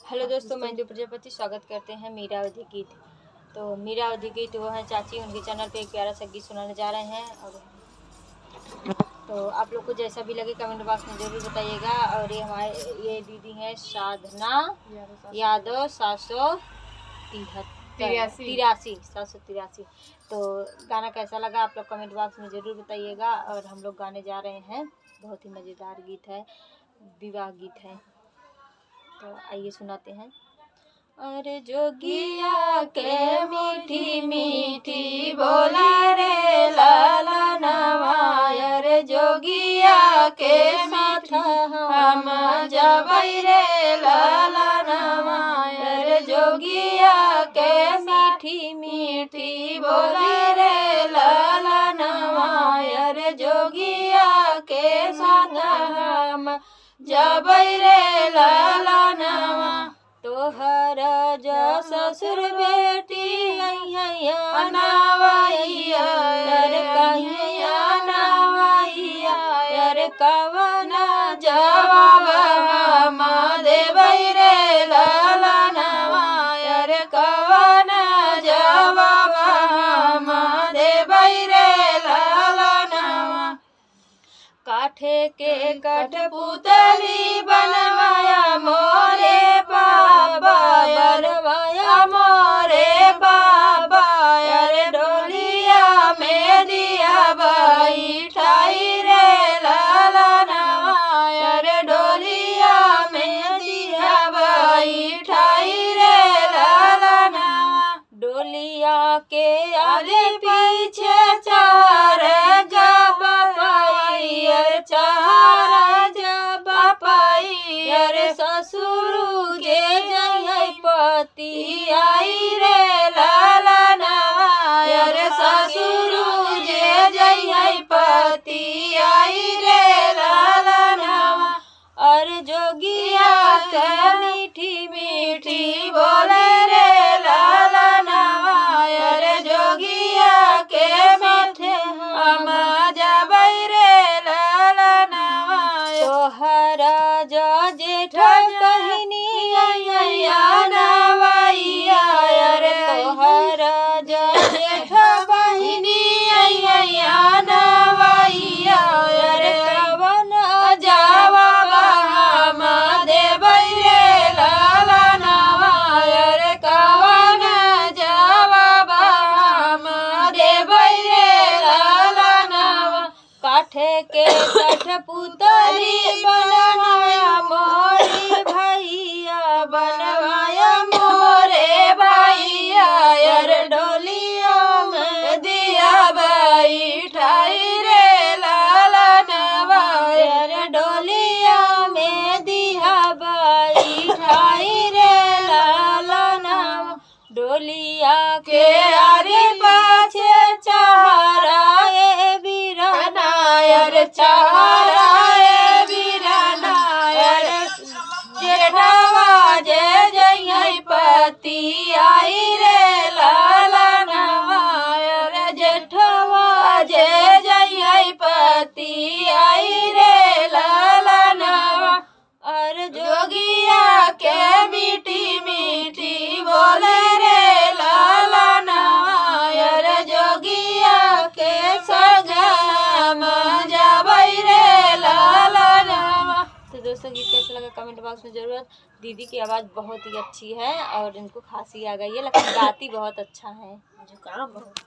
Hello दोस्तों, मैं इंदु प्रजापति स्वागत करते हैं मीरावधी गीत। तो मीरावधी गीत वो है चाची, उनके चैनल पे एक प्यारा सा गीत सुनाने जा रहे हैं। और तो आप लोग को जैसा भी लगे कमेंट बॉक्स में ज़रूर बताइएगा। और ये दीदी हैं साधना यादव 783। तो गाना कैसा लगा आप लोग कमेंट बॉक्स में ज़रूर बताइएगा। और हम लोग गाने जा रहे हैं, बहुत ही मज़ेदार गीत है, विवाह गीत है। तो आइए सुनाते हैं। अरे जोगिया के मीठी मीठी बोला रे लाला नवाया, रे जोगिया के साथ हम जबै रे लाला नवाया, रे जोगिया के मीठी मीठी बोला रे लाला नवाया, रे जोगिया के साथ हम जबै रे लाला नवा। तोहर जो ससुर बेटी नवाइया, रे कहिया नवाइया, रे कवन जवाब हम देबै रे लाला नवाया, रे कवन जवाब हम देबै रे लाला नवा। काठे के कठपुतली बनवाया मोरे बाबा, अरवाया मोरे बाबा, अरे डोलिया में दिया बैठाई रे लाला नवाया, अरे डोलिया में दिया बैठाई रे लाला नवा। डोलिया के आगे पीछे चार जब पाई, चार जब पाई, अरे ससुर के जय पति आई रे लाला नवाया, अरे ससुर के जय पति आई रे लाला नवा। और जोगिया के मीठी मीठी बोले रे लाला नवाया, अरे जोगिया के मीठे हम जबै रे लाला नवाया। तोहर जो जेठ कहनी नवाइया, अरे तोहर जो जेठ बहिनी नवाइया, अरे कवन जवाब हम देबै रे लाला नवाया, अरे कवन जवाब हम देबै रे लाला नवा। काठे के कठपुतली बनवाया मोरे भैया, बनवाया मोरे भैया, अरे डोलिया में दिया बैठाई रे लाला नवाया, अरे डोलिया में दिया बैठाई रे लाला नवा। डोलिया के आरे पाछे चाराए बीराना, अरे चाराए बीराना, अरे जेठवा जे जय पति आई रे लाला नवाया, अरे जेठवा जे जय पति आई रे लाला नवा। और जोगिया के मीठी मीठी बोले रे लाला नवाया, अरे जोगिया के संग हम जबै रे लाला नवा। तो दोस्तों गीत कैसा लगा कमेंट बॉक्स में जरूर। दीदी की आवाज़ बहुत ही अच्छी है और इनको खांसी आ गई है, लेकिन गाती बहुत अच्छा है। जुकाम बहुत